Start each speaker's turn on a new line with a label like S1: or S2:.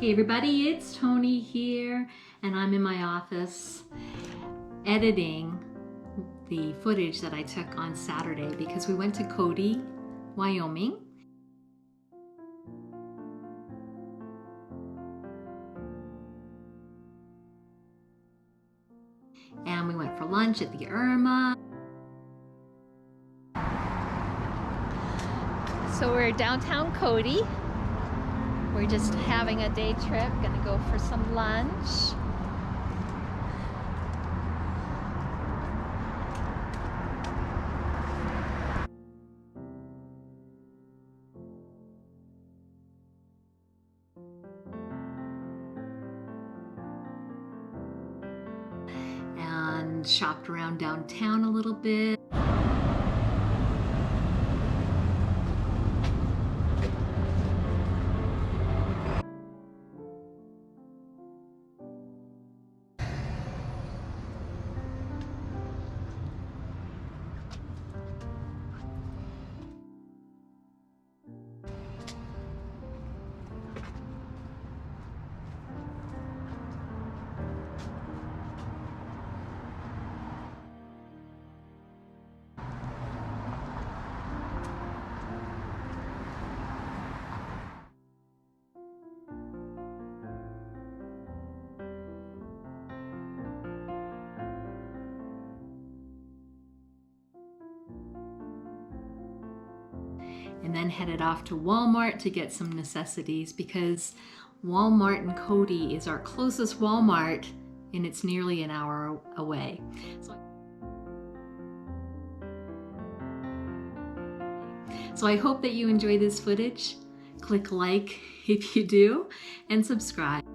S1: Hey everybody, it's Tony here, and I'm in my office editing the footage that I took on Saturday because we went to Cody, Wyoming. And we went for lunch at the Irma. So we're downtown Cody. We're just having a day trip, gonna go for some lunch. And shopped around downtown a little bit. And then headed off to Walmart to get some necessities because Walmart in Cody is our closest Walmart and it's nearly an hour away. So I hope that you enjoy this footage. Click like if you do and subscribe.